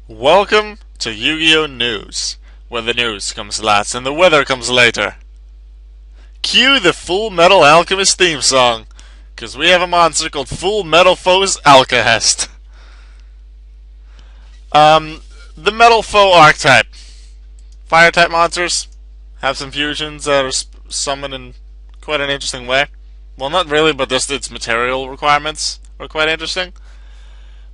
Welcome to Yu-Gi-Oh! News, where the news comes last and the weather comes later. Cue the Full Metal Alchemist theme song, because we have a monster called Fullmetalfoes Alkahest. The Metal Foe archetype. Fire type monsters have some fusions that are summoned in quite an interesting way. Well, not really, but just its material requirements are quite interesting.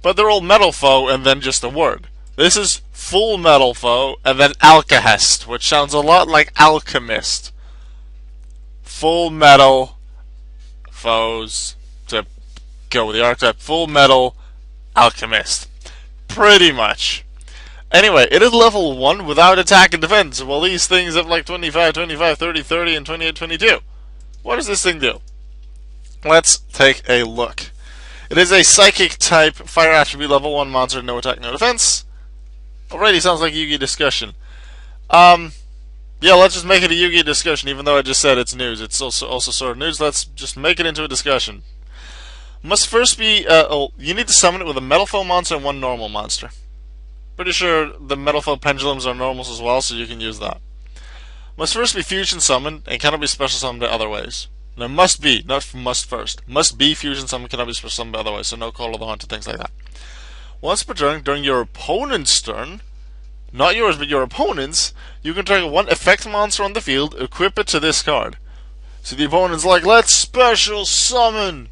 But they're all Metal Foe and then just a word. This is Fullmetalfoe and then Alkahest, which sounds a lot like Alchemist. Full Metal Foes, to go with the archetype, Full Metal Alchemist. Pretty much. Anyway, it is level 1 without attack and defense. Well, these things have like 25, 25, 30, 30, and 28, 22. What does this thing do? Let's take a look. It is a psychic type, fire attribute level 1 monster, no attack, no defense. Already sounds like a Yu-Gi discussion. Yeah, let's just make it a Yu-Gi discussion, even though I just said it's news. It's also sort of news. Let's just make it into a discussion. Must first be, you need to summon it with a Metal Foe monster and one normal monster. Pretty sure the Metal Foe pendulums are normals as well, so you can use that. Must first be fusion summoned, and cannot be special summoned in other ways. No, must be, not must first. Must be fusion summoned, cannot be special summoned by other ways, so no Call of the Hunter, things like that. Once per turn, during your opponent's turn, not yours, but your opponent's, you can target one effect monster on the field, equip it to this card. So the opponent's like, let's special summon,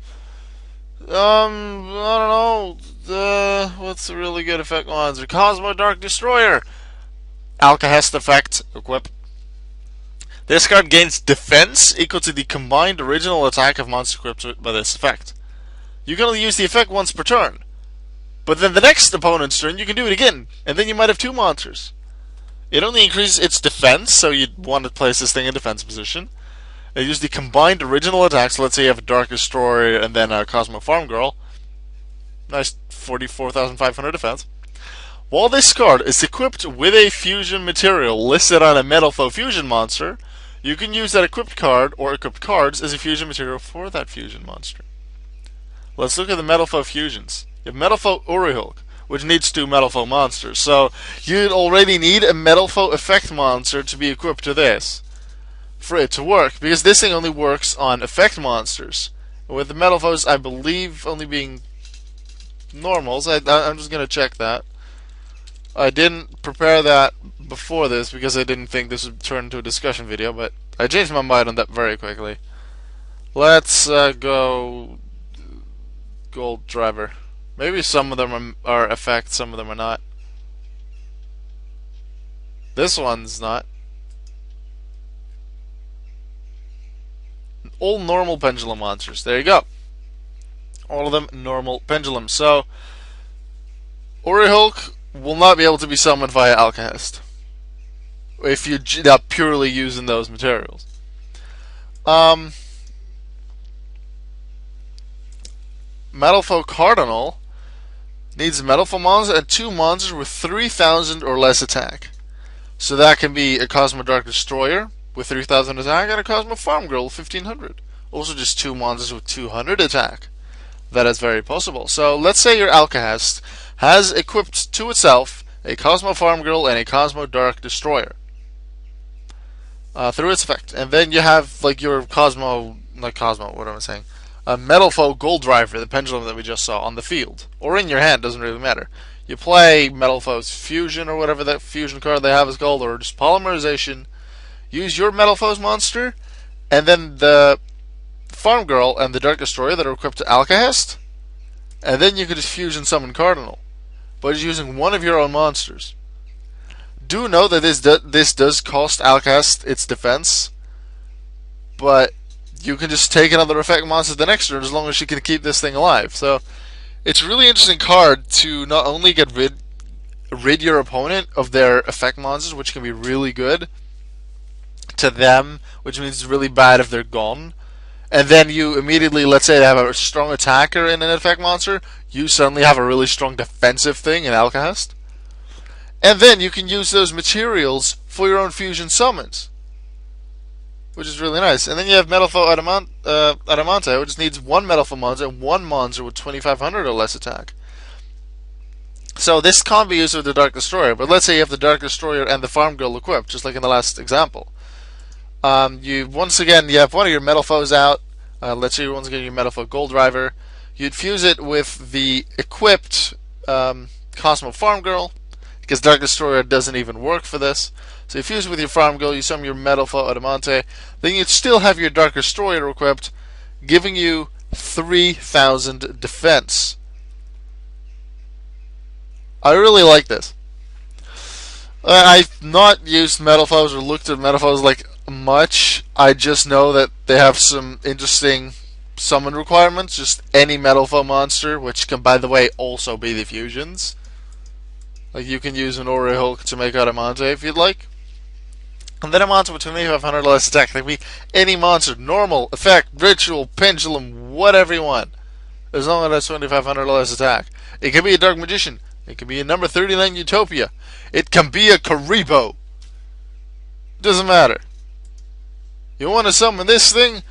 I don't know, what's a really good effect monster? Cosmo Dark Destroyer. Alkahest effect, equip. This card gains defense equal to the combined original attack of monster equipped by this effect. You can only use the effect once per turn. But then the next opponent's turn, you can do it again, and then you might have two monsters. It only increases its defense, so you'd want to place this thing in defense position. And use the combined original attack, so let's say you have a Dark Destroyer and then a Cosmo Farm Girl. Nice 44,500 defense. While this card is equipped with a fusion material listed on a Metal Foe fusion monster, you can use that equipped card or equipped cards as a fusion material for that fusion monster. Let's look at the Metal Foe fusions. You have Metal Foe Uri-Hulk, which needs two Metal Foe monsters. So you'd already need a Metal Foe effect monster to be equipped to this for it to work, because this thing only works on effect monsters. With the Metal Foes, I believe, only being normals. I'm just going to check that. I didn't prepare that before this because I didn't think this would turn into a discussion video, but I changed my mind on that very quickly. Let's go Gold Driver. Maybe some of them are effects, some of them are not. This one's not. All normal pendulum monsters. There you go. All of them normal pendulums. So, Uri-Hulk will not be able to be summoned via Alkahest if you're purely using those materials. Metal Foe Cardinal needs Metal Foe monster and two monsters with 3,000 or less attack. So that can be a Cosmo Dark Destroyer with 3,000 attack and a Cosmo Farm Girl with 1,500. Also just two monsters with 200 attack. That is very possible. So let's say your Alkahest has equipped to itself a Cosmo Farm Girl and a Cosmo Dark Destroyer through its effect. And then you have like your Cosmo, not Cosmo, what am I saying? A Metal Foe Gold Driver, the pendulum that we just saw, on the field. Or in your hand, doesn't really matter. You play Metal Foe's Fusion, or whatever that fusion card they have is called, or just Polymerization. Use your Metal Foe's monster, and then the Farm Girl and the Dark Destroyer that are equipped to Alkahest, and then you can just Fusion Summon Cardinal, but it's using one of your own monsters. Do know that this does cost Alkahest its defense, but you can just take another effect monster the next turn as long as you can keep this thing alive. So it's a really interesting card to not only get rid your opponent of their effect monsters, which can be really good to them, which means it's really bad if they're gone. And then you immediately, let's say they have a strong attacker in an effect monster, you suddenly have a really strong defensive thing in Alkahest. And then you can use those materials for your own fusion summons, which is really nice. And then you have Metal Foe Adamante, which needs one Metal Foe monster and one monster with 2,500 or less attack. So this can't be used with the Dark Destroyer, but let's say you have the Dark Destroyer and the Farm Girl equipped, just like in the last example. You have one of your Metal Foes out. Let's say once again your Metal Foe Gold Driver. You'd fuse it with the equipped Cosmo Farm Girl, because Dark Destroyer doesn't even work for this. So you fuse it with your Farm Girl, you summon your Metal Foe Adamante, then you'd still have your Dark Destroyer equipped, giving you 3,000 defense. I really like this. I've not used Metal Foes or looked at Metal Foes like much. I just know that they have some interesting summon requirements. Just any Metal Foe monster, which can, by the way, also be the fusions. Like you can use an Ori Hulk to make Adamante if you'd like. And then a monster with 2500 less attack. They can be any monster, normal, effect, ritual, pendulum, whatever you want. As long as it has 2500 less attack. It can be a Dark Magician. It can be a number 39 Utopia. It can be a Karibo. Doesn't matter. You want to summon this thing?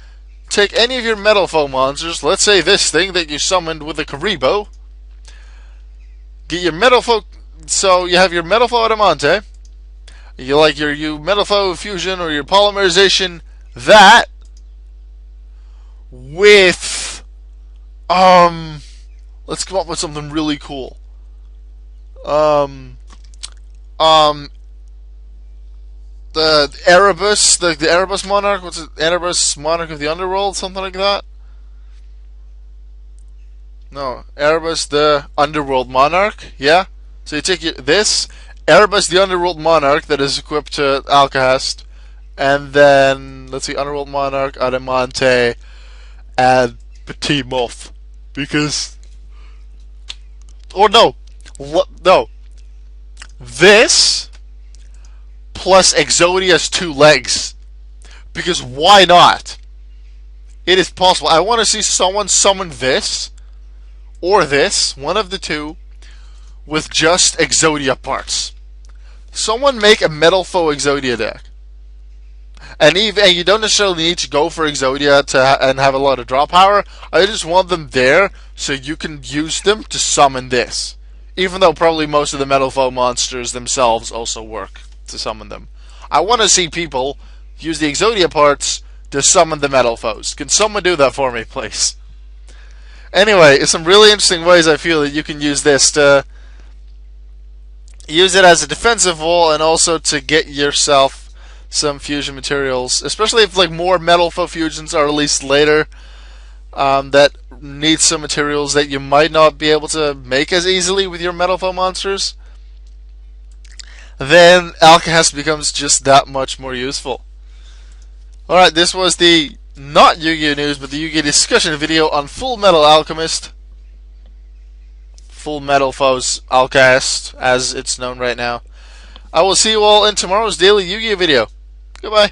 Take any of your Metal Foe monsters. Let's say this thing that you summoned with a Karibo. Get your Metal Foe. So you have your Metal Foe Adamante. You like your Metal Foe fusion or your polymerization. That with let's come up with something really cool. The Erebus, the Erebus Monarch, what's it? Erebus Monarch of the Underworld, something like that? No, Erebus the Underworld Monarch, yeah? So you take this, Erebus the Underworld Monarch that is equipped to Alkahest, and then, let's see, Underworld Monarch, Adamante, and Petit Moth. Because... Or no! No. This plus Exodia's 2 legs. Because why not? It is possible. I want to see someone summon this or this, one of the two, with just Exodia parts. Someone make a Metal Foe Exodia deck. And you don't necessarily need to go for Exodia and have a lot of draw power. I just want them there so you can use them to summon this. Even though probably most of the Metal Foe monsters themselves also work to summon them. I want to see people use the Exodia parts to summon the Metal Foes. Can someone do that for me, please? Anyway, it's some really interesting ways I feel that you can use this to use it as a defensive wall and also to get yourself some fusion materials, especially if like more Metal Foe fusions are released later that need some materials that you might not be able to make as easily with your Metal Foe monsters. Then Alkahest becomes just that much more useful. Alright, this was the not Yu-Gi-Oh! News, but the Yu-Gi-Oh! Discussion video on Fullmetal Alchemist. Fullmetalfoes Alkahest, as it's known right now. I will see you all in tomorrow's daily Yu-Gi-Oh! Video. Goodbye.